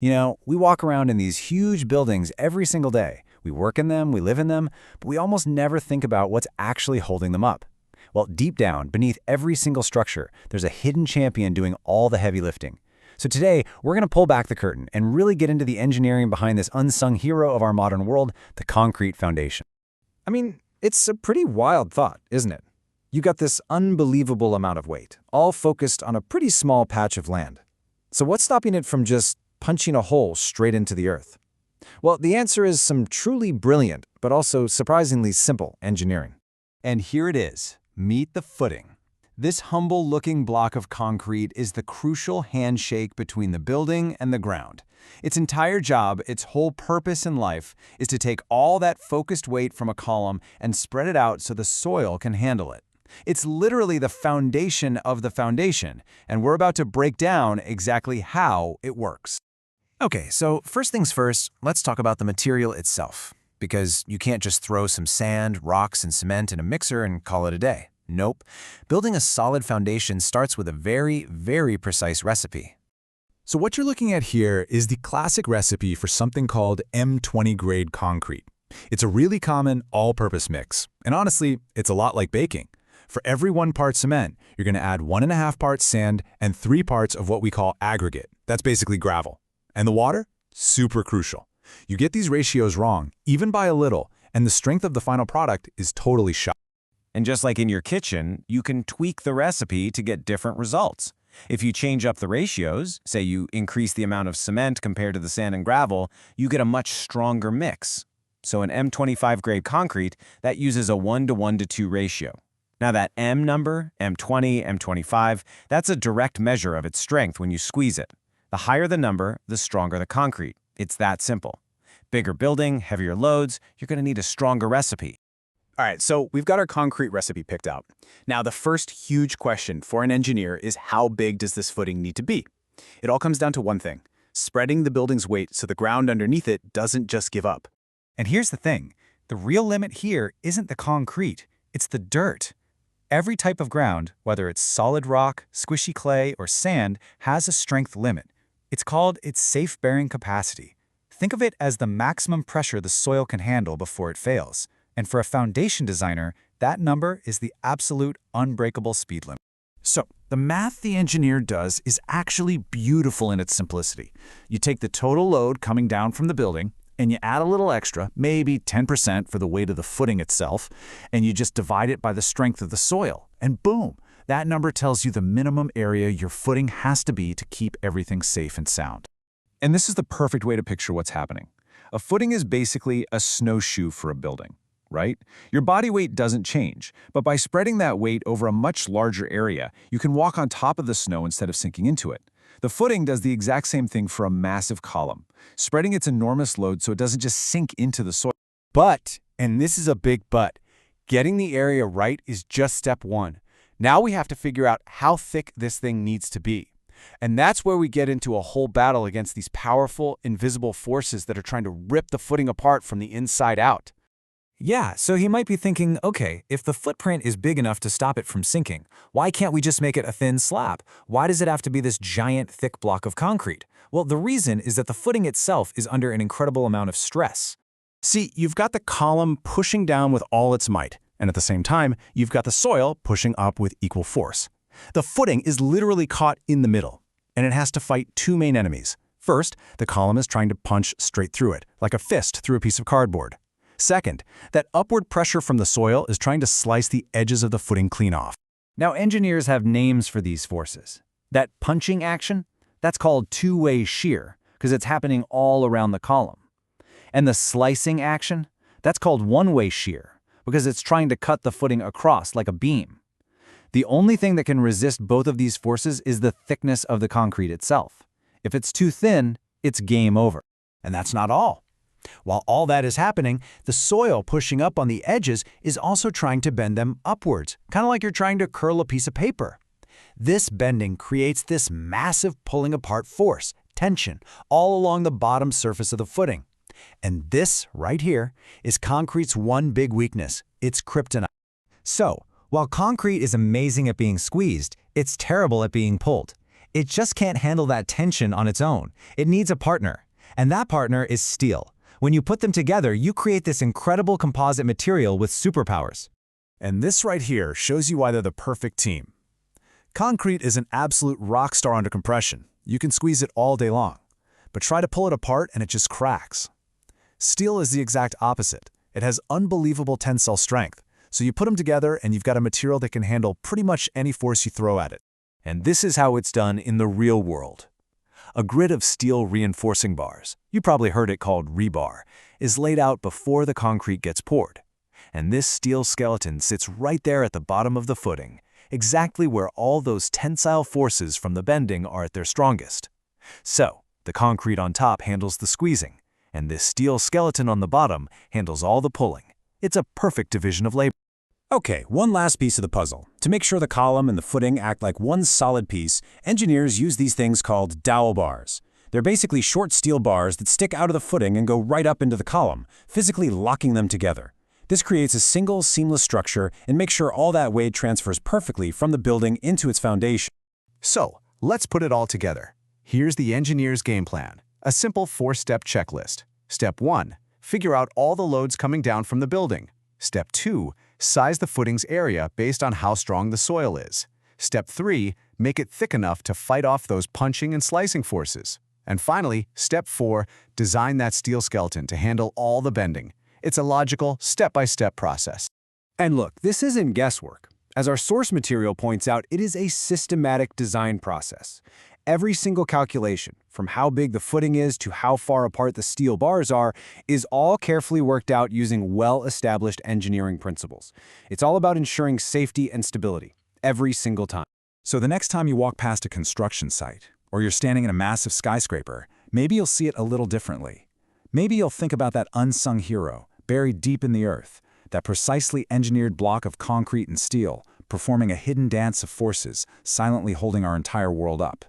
We walk around in these huge buildings every single day. We work in them, we live in them, but we almost never think about what's actually holding them up. Well, deep down, beneath every single structure, there's a hidden champion doing all the heavy lifting. So today, we're going to pull back the curtain and really get into the engineering behind this unsung hero of our modern world, the concrete foundation. I mean, it's a pretty wild thought, isn't it? You got this unbelievable amount of weight, all focused on a pretty small patch of land. So what's stopping it from just punching a hole straight into the earth? Well, the answer is some truly brilliant, but also surprisingly simple engineering. And here it is. Meet the footing. This humble-looking block of concrete is the crucial handshake between the building and the ground. Its entire job, its whole purpose in life, is to take all that focused weight from a column and spread it out so the soil can handle it. It's literally the foundation of the foundation, and we're about to break down exactly how it works. Okay, so first things first, let's talk about the material itself. Because you can't just throw some sand, rocks, and cement in a mixer and call it a day. Nope. Building a solid foundation starts with a very, very precise recipe. So what you're looking at here is the classic recipe for something called M20 grade concrete. It's a really common all-purpose mix. And honestly, it's a lot like baking. For every 1 part cement, you're going to add 1.5 parts sand and 3 parts of what we call aggregate. That's basically gravel. And the water? Super crucial. You get these ratios wrong, even by a little, and the strength of the final product is totally shot. And just like in your kitchen, you can tweak the recipe to get different results. If you change up the ratios, say you increase the amount of cement compared to the sand and gravel, you get a much stronger mix. So in M25 grade concrete, that uses a 1:1:2 ratio. Now that M number, M20, M25, that's a direct measure of its strength when you squeeze it. The higher the number, the stronger the concrete. It's that simple. Bigger building, heavier loads, you're going to need a stronger recipe. All right, so we've got our concrete recipe picked out. Now, the first huge question for an engineer is how big does this footing need to be? It all comes down to one thing: spreading the building's weight so the ground underneath it doesn't just give up. And here's the thing. The real limit here isn't the concrete, it's the dirt. Every type of ground, whether it's solid rock, squishy clay, or sand, has a strength limit. It's called its safe bearing capacity. Think of it as the maximum pressure the soil can handle before it fails. And for a foundation designer, that number is the absolute unbreakable speed limit. So, the math the engineer does is actually beautiful in its simplicity. You take the total load coming down from the building, and you add a little extra, maybe 10% for the weight of the footing itself, and you just divide it by the strength of the soil. And boom, that number tells you the minimum area your footing has to be to keep everything safe and sound. And this is the perfect way to picture what's happening. A footing is basically a snowshoe for a building, right? Your body weight doesn't change, but by spreading that weight over a much larger area, you can walk on top of the snow instead of sinking into it. The footing does the exact same thing for a massive column, spreading its enormous load so it doesn't just sink into the soil. But, and this is a big but, getting the area right is just step one. Now we have to figure out how thick this thing needs to be. And that's where we get into a whole battle against these powerful, invisible forces that are trying to rip the footing apart from the inside out. Yeah, so he might be thinking, okay, if the footprint is big enough to stop it from sinking, why can't we just make it a thin slab? Why does it have to be this giant, thick block of concrete? Well, the reason is that the footing itself is under an incredible amount of stress. See, you've got the column pushing down with all its might, and at the same time, you've got the soil pushing up with equal force. The footing is literally caught in the middle, and it has to fight two main enemies. First, the column is trying to punch straight through it, like a fist through a piece of cardboard. Second, that upward pressure from the soil is trying to slice the edges of the footing clean off. Now, engineers have names for these forces. That punching action, that's called two-way shear, because it's happening all around the column. And the slicing action, that's called one-way shear, because it's trying to cut the footing across like a beam. The only thing that can resist both of these forces is the thickness of the concrete itself. If it's too thin, it's game over. And that's not all. While all that is happening, the soil pushing up on the edges is also trying to bend them upwards, kind of like you're trying to curl a piece of paper. This bending creates this massive pulling apart force, tension, all along the bottom surface of the footing. And this, right here, is concrete's one big weakness. It's kryptonite. So, while concrete is amazing at being squeezed, it's terrible at being pulled. It just can't handle that tension on its own. It needs a partner. And that partner is steel. When you put them together, you create this incredible composite material with superpowers. And this right here shows you why they're the perfect team. Concrete is an absolute rock star under compression. You can squeeze it all day long. But try to pull it apart and it just cracks. Steel is the exact opposite. It has unbelievable tensile strength. So you put them together and you've got a material that can handle pretty much any force you throw at it. And this is how it's done in the real world. A grid of steel reinforcing bars, you probably heard it called rebar, is laid out before the concrete gets poured. And this steel skeleton sits right there at the bottom of the footing, exactly where all those tensile forces from the bending are at their strongest. So, the concrete on top handles the squeezing, and this steel skeleton on the bottom handles all the pulling. It's a perfect division of labor. Okay, one last piece of the puzzle. To make sure the column and the footing act like one solid piece, engineers use these things called dowel bars. They're basically short steel bars that stick out of the footing and go right up into the column, physically locking them together. This creates a single, seamless structure and makes sure all that weight transfers perfectly from the building into its foundation. So, let's put it all together. Here's the engineer's game plan. A simple 4-step checklist. Step 1. Figure out all the loads coming down from the building. Step 2. Size the footing's area based on how strong the soil is. Step 3. Make it thick enough to fight off those punching and slicing forces. And finally, Step 4. Design that steel skeleton to handle all the bending. It's a logical, step-by-step process. And look, this isn't guesswork. As our source material points out, it is a systematic design process. Every single calculation, from how big the footing is to how far apart the steel bars are, is all carefully worked out using well-established engineering principles. It's all about ensuring safety and stability, every single time. So the next time you walk past a construction site, or you're standing in a massive skyscraper, maybe you'll see it a little differently. Maybe you'll think about that unsung hero, buried deep in the earth, that precisely engineered block of concrete and steel, performing a hidden dance of forces, silently holding our entire world up.